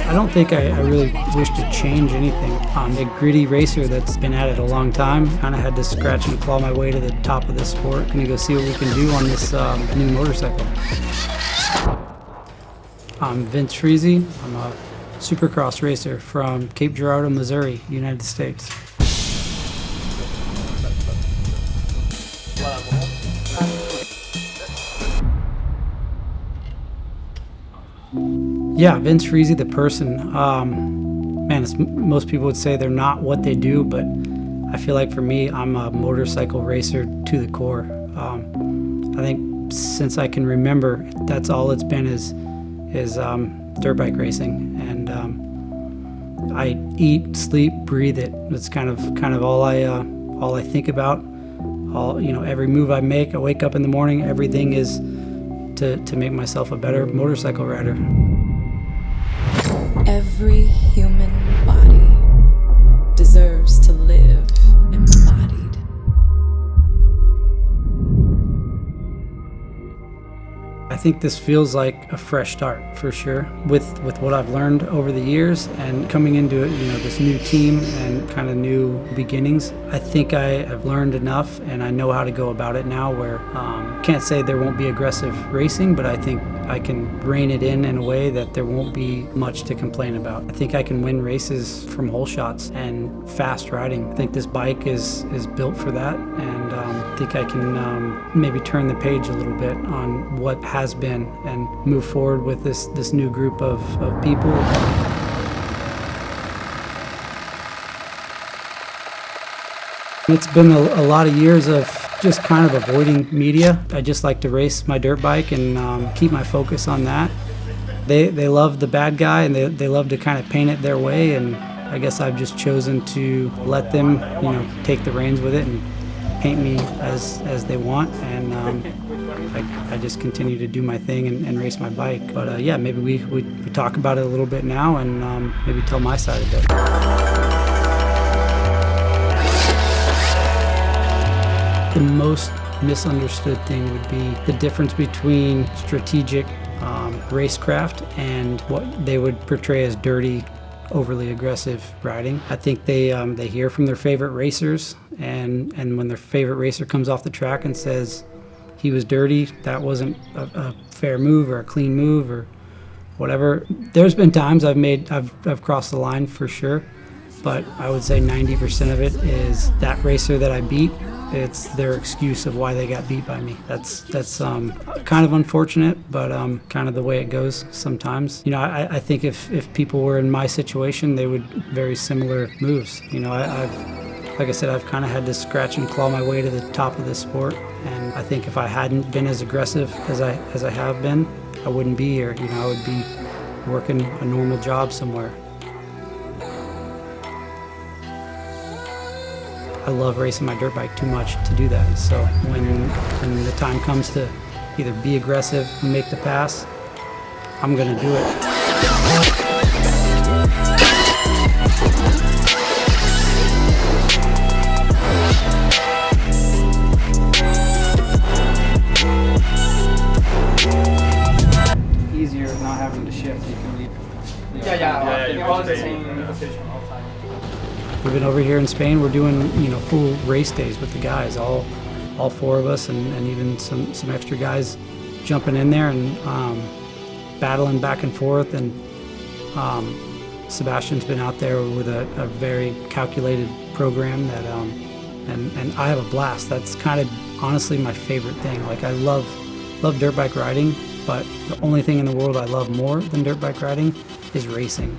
I don't think I really wish to change anything. I'm a gritty racer that's been at it a long time. Kind of had to scratch and claw my way to the top of this sport. Gonna go see what we can do on this new motorcycle. I'm Vince Friese. I'm a supercross racer from Cape Girardeau, Missouri, United States. Yeah, Vince Friese, the person, man, most people would say they're not what they do, but I feel like for me, I'm a motorcycle racer to the core. I think since I can remember, that's all it's been is dirt bike racing, and I eat, sleep, breathe it. It's kind of all I think about. Every move I make, I wake up in the morning, everything is to make myself a better motorcycle rider. Every human body deserves to live embodied. I think this feels like a fresh start for sure with what I've learned over the years and coming into it, this new team and kind of new beginnings. I think I have learned enough and I know how to go about it now where can't say there won't be aggressive racing, but I think I can rein it in a way that there won't be much to complain about. I think I can win races from hole shots and fast riding. I think this bike is built for that, and I think I can maybe turn the page a little bit on what has been and move forward with this new group of people. It's been a lot of years of just kind of avoiding media. I just like to race my dirt bike and keep my focus on that. They love the bad guy and they love to kind of paint it their way, and I guess I've just chosen to let them take the reins with it and paint me as they want, and I just continue to do my thing and race my bike. But yeah, maybe we talk about it a little bit now and maybe tell my side of it. The most misunderstood thing would be the difference between strategic racecraft and what they would portray as dirty, overly aggressive riding. I think they hear from their favorite racers, and when their favorite racer comes off the track and says he was dirty, that wasn't a fair move or a clean move or whatever. There's been times I've crossed the line for sure, but I would say 90% of it is that racer that I beat. It's their excuse of why they got beat by me. That's kind of unfortunate, but kind of the way it goes sometimes. I think if people were in my situation, they would very similar moves. Like I said, I've kind of had to scratch and claw my way to the top of this sport, and I think if I hadn't been as aggressive as I have been, I wouldn't be here. I would be working a normal job somewhere. I love racing my dirt bike too much to do that. So when the time comes to either be aggressive and make the pass, I'm gonna do it. Easier not having to shift, you can leave. You're on the same position all the time. We've been over here in Spain. We're doing full race days with the guys, all four of us, and even some extra guys jumping in there and battling back and forth. And Sebastian's been out there with a very calculated program that and I have a blast. That's kind of honestly my favorite thing. Like, I love dirt bike riding, but the only thing in the world I love more than dirt bike riding is racing.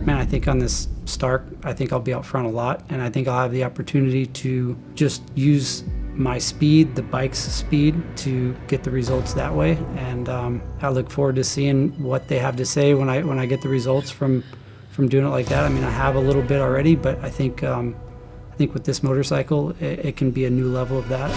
Man, I think on this start, I think I'll be out front a lot, and I think I'll have the opportunity to just use my speed, the bike's speed, to get the results that way. And I look forward to seeing what they have to say when I get the results from doing it like that. I mean, I have a little bit already, but I think with this motorcycle, it can be a new level of that.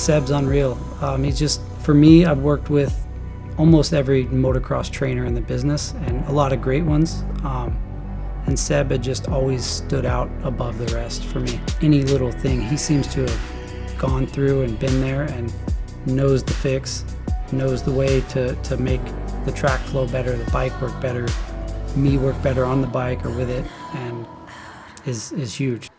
Seb's unreal. He's just, for me, I've worked with almost every motocross trainer in the business and a lot of great ones. And Seb had just always stood out above the rest for me. Any little thing, he seems to have gone through and been there and knows the fix, knows the way to make the track flow better, the bike work better, me work better on the bike or with it, and is huge.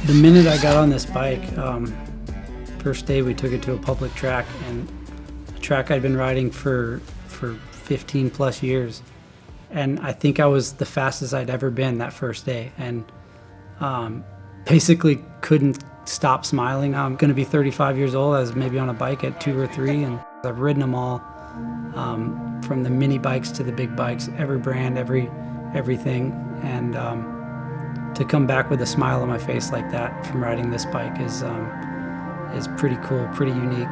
The minute I got on this bike, first day we took it to a public track, and a track I'd been riding for 15 plus years. And I think I was the fastest I'd ever been that first day, and basically couldn't stop smiling. I'm gonna be 35 years old. I was maybe on a bike at 2 or 3, and I've ridden them all, from the mini bikes to the big bikes, every brand, everything. And to come back with a smile on my face like that from riding this bike is pretty cool, pretty unique.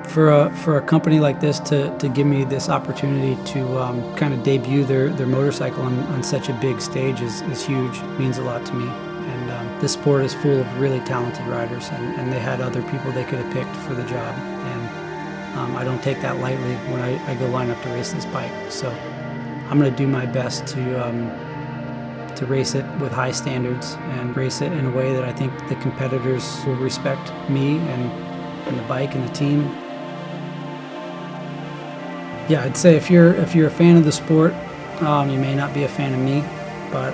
For a company like this to give me this opportunity to kind of debut their motorcycle on such a big stage is huge. It means a lot to me. And this sport is full of really talented riders, and they had other people they could have picked for the job. And I don't take that lightly when I go line up to race this bike. So I'm going to do my best to race it with high standards and race it in a way that I think the competitors will respect me and the bike and the team. Yeah, I'd say if you're a fan of the sport, you may not be a fan of me, but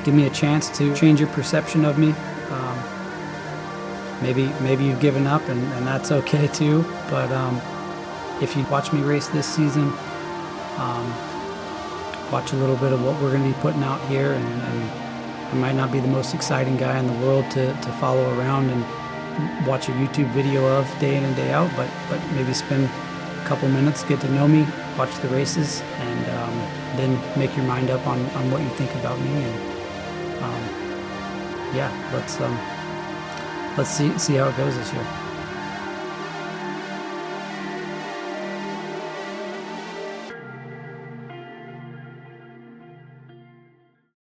give me a chance to change your perception of me. Maybe you've given up, and that's okay too. But if you watch me race this season, watch a little bit of what we're going to be putting out here, and I might not be the most exciting guy in the world to follow around and watch a YouTube video of day in and day out, but maybe spend a couple minutes, get to know me, watch the races, and then make your mind up on what you think about me. And yeah, let's see how it goes this year.